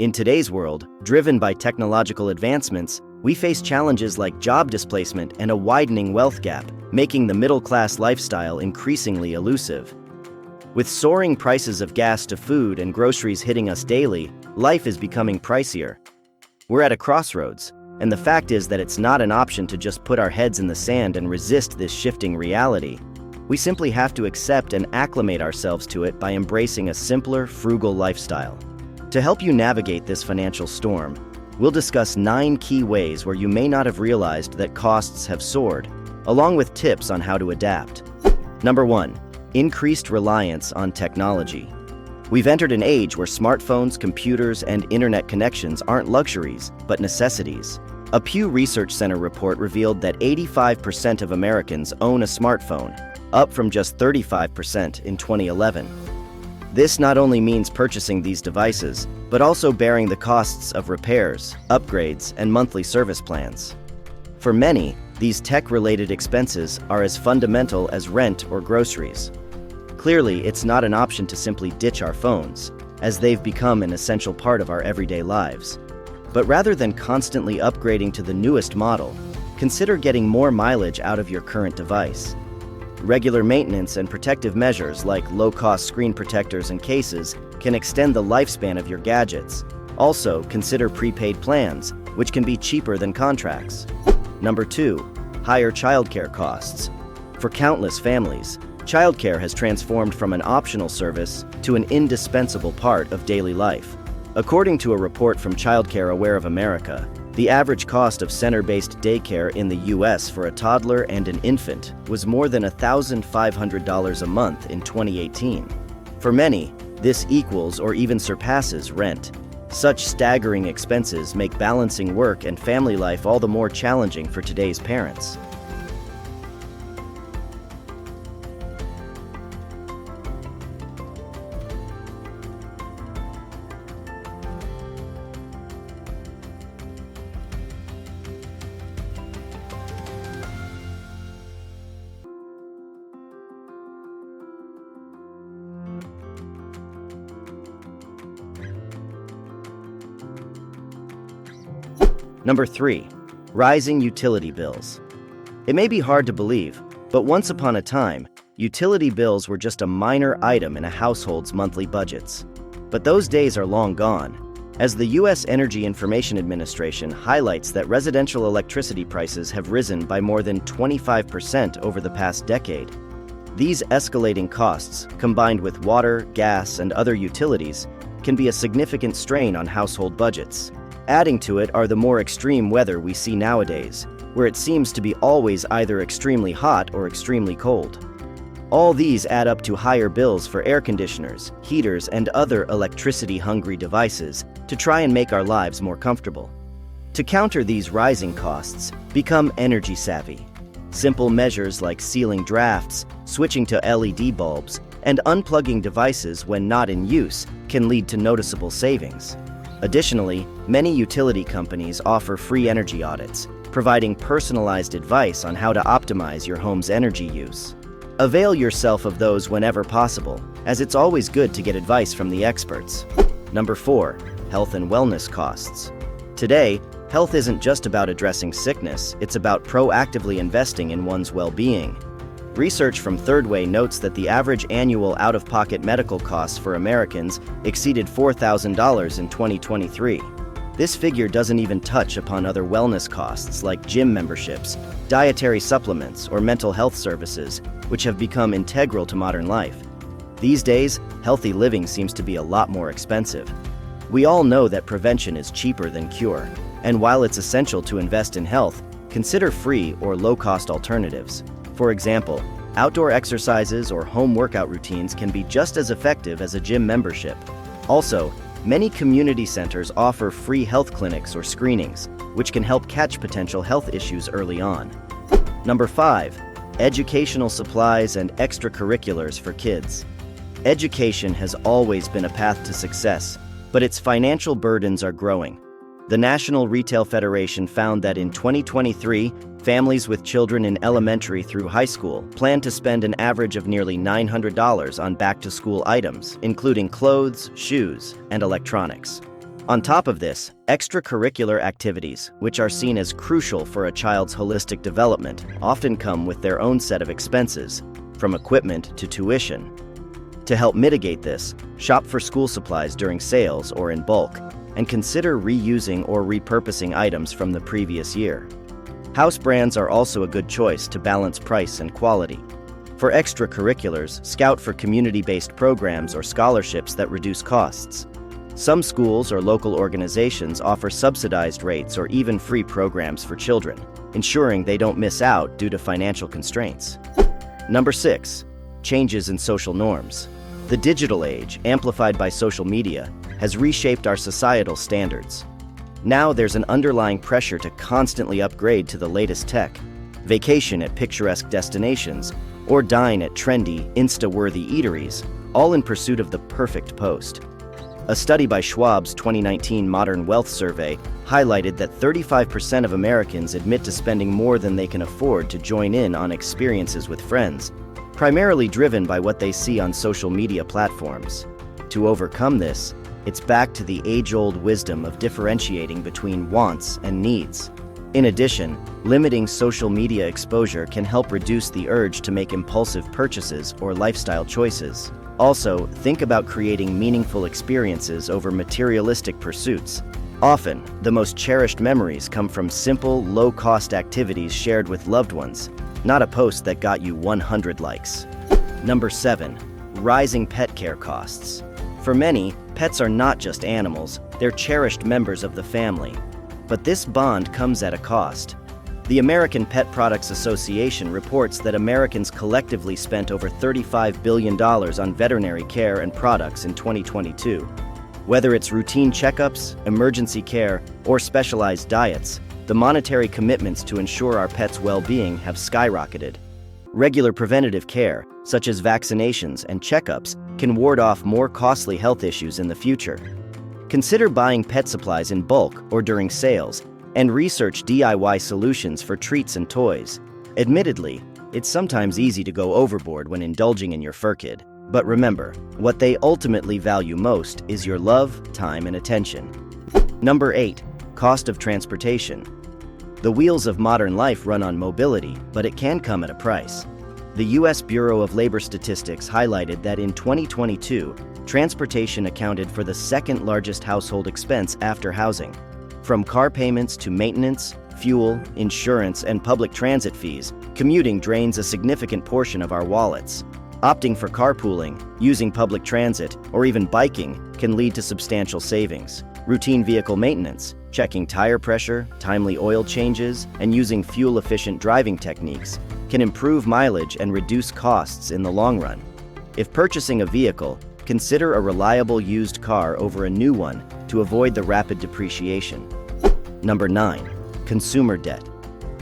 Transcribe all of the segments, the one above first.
In today's world, driven by technological advancements, we face challenges like job displacement and a widening wealth gap, making the middle-class lifestyle increasingly elusive. With soaring prices of gas to food and groceries hitting us daily, life is becoming pricier. We're at a crossroads, and the fact is that it's not an option to just put our heads in the sand and resist this shifting reality. We simply have to accept and acclimate ourselves to it by embracing a simpler, frugal lifestyle. To help you navigate this financial storm, we'll discuss 9 key ways where you may not have realized that costs have soared, along with tips on how to adapt. Number 1. Increased reliance on technology. We've entered an age where smartphones, computers, and internet connections aren't luxuries, but necessities. A Pew Research Center report revealed that 85% of Americans own a smartphone, up from just 35% in 2011. This not only means purchasing these devices, but also bearing the costs of repairs, upgrades, and monthly service plans. For many, these tech-related expenses are as fundamental as rent or groceries. Clearly, it's not an option to simply ditch our phones, as they've become an essential part of our everyday lives. But rather than constantly upgrading to the newest model, consider getting more mileage out of your current device. Regular maintenance and protective measures like low-cost screen protectors and cases can extend the lifespan of your gadgets. Also, consider prepaid plans, which can be cheaper than contracts. Number 2. Higher childcare costs. For countless families, childcare has transformed from an optional service to an indispensable part of daily life. According to a report from Childcare Aware of America, the average cost of center-based daycare in the U.S. for a toddler and an infant was more than $1,500 a month in 2018. For many, this equals or even surpasses rent. Such staggering expenses make balancing work and family life all the more challenging for today's parents. Number 3. Rising utility bills. It may be hard to believe, but once upon a time, utility bills were just a minor item in a household's monthly budgets. But those days are long gone, as the U.S. Energy Information Administration highlights that residential electricity prices have risen by more than 25% over the past decade. These escalating costs, combined with water, gas, and other utilities, can be a significant strain on household budgets. Adding to it are the more extreme weather we see nowadays, where it seems to be always either extremely hot or extremely cold. All these add up to higher bills for air conditioners, heaters, and other electricity-hungry devices to try and make our lives more comfortable. To counter these rising costs, become energy savvy. Simple measures like sealing drafts, switching to LED bulbs, and unplugging devices when not in use can lead to noticeable savings. Additionally, many utility companies offer free energy audits, providing personalized advice on how to optimize your home's energy use. Avail yourself of those whenever possible, as it's always good to get advice from the experts. Number 4. Health and wellness costs. Today, health isn't just about addressing sickness, it's about proactively investing in one's well-being. Research from Third Way notes that the average annual out-of-pocket medical costs for Americans exceeded $4,000 in 2023. This figure doesn't even touch upon other wellness costs like gym memberships, dietary supplements, or mental health services, which have become integral to modern life. These days, healthy living seems to be a lot more expensive. We all know that prevention is cheaper than cure, and while it's essential to invest in health, consider free or low-cost alternatives. For example, outdoor exercises or home workout routines can be just as effective as a gym membership. Also, many community centers offer free health clinics or screenings, which can help catch potential health issues early on. Number 5. Educational supplies and extracurriculars for kids. Education has always been a path to success, but its financial burdens are growing. The National Retail Federation found that in 2023, families with children in elementary through high school plan to spend an average of nearly $900 on back-to-school items, including clothes, shoes, and electronics. On top of this, extracurricular activities, which are seen as crucial for a child's holistic development, often come with their own set of expenses, from equipment to tuition. To help mitigate this, shop for school supplies during sales or in bulk, and consider reusing or repurposing items from the previous year. House brands are also a good choice to balance price and quality. For extracurriculars, scout for community-based programs or scholarships that reduce costs. Some schools or local organizations offer subsidized rates or even free programs for children, ensuring they don't miss out due to financial constraints. Number 6. Changes in social norms. The digital age, amplified by social media, has reshaped our societal standards. Now there's an underlying pressure to constantly upgrade to the latest tech, vacation at picturesque destinations, or dine at trendy, Insta-worthy eateries, all in pursuit of the perfect post. A study by Schwab's 2019 Modern Wealth Survey highlighted that 35% of Americans admit to spending more than they can afford to join in on experiences with friends, primarily driven by what they see on social media platforms. To overcome this, it's back to the age-old wisdom of differentiating between wants and needs. In addition, limiting social media exposure can help reduce the urge to make impulsive purchases or lifestyle choices. Also, think about creating meaningful experiences over materialistic pursuits. Often, the most cherished memories come from simple, low-cost activities shared with loved ones, not a post that got you 100 likes. Number 7. Rising pet care costs. For many, pets are not just animals, they're cherished members of the family. But this bond comes at a cost. The American Pet Products Association reports that Americans collectively spent over $35 billion on veterinary care and products in 2022. Whether it's routine checkups, emergency care, or specialized diets, the monetary commitments to ensure our pets' well-being have skyrocketed. Regular preventative care, such as vaccinations and checkups, can ward off more costly health issues in the future. Consider buying pet supplies in bulk or during sales, and research DIY solutions for treats and toys. Admittedly, it's sometimes easy to go overboard when indulging in your fur kid. But remember, what they ultimately value most is your love, time, and attention. Number 8. Cost of transportation. The wheels of modern life run on mobility, but it can come at a price. The U.S. Bureau of Labor Statistics highlighted that in 2022, transportation accounted for the second largest household expense after housing. From car payments to maintenance, fuel, insurance, and public transit fees, commuting drains a significant portion of our wallets. Opting for carpooling, using public transit, or even biking can lead to substantial savings. Routine vehicle maintenance, checking tire pressure, timely oil changes, and using fuel-efficient driving techniques can improve mileage and reduce costs in the long run. If purchasing a vehicle, consider a reliable used car over a new one to avoid the rapid depreciation. Number 9. Consumer debt.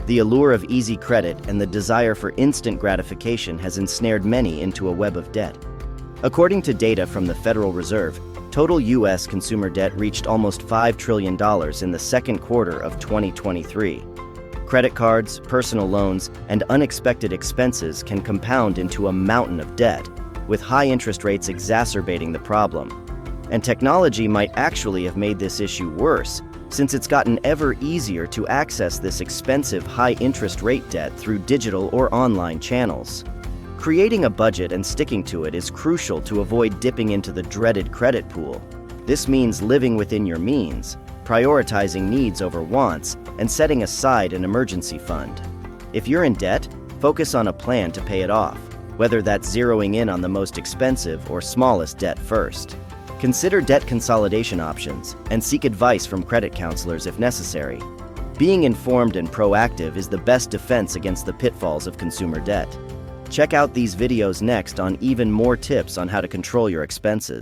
The allure of easy credit and the desire for instant gratification has ensnared many into a web of debt. According to data from the Federal Reserve, total U.S. consumer debt reached almost $5 trillion in the second quarter of 2023. Credit cards, personal loans, and unexpected expenses can compound into a mountain of debt, with high interest rates exacerbating the problem. And technology might actually have made this issue worse, since it's gotten ever easier to access this expensive high-interest rate debt through digital or online channels. Creating a budget and sticking to it is crucial to avoid dipping into the dreaded credit pool. This means living within your means, prioritizing needs over wants, and setting aside an emergency fund. If you're in debt, focus on a plan to pay it off, whether that's zeroing in on the most expensive or smallest debt first. Consider debt consolidation options and seek advice from credit counselors if necessary. Being informed and proactive is the best defense against the pitfalls of consumer debt. Check out these videos next on even more tips on how to control your expenses.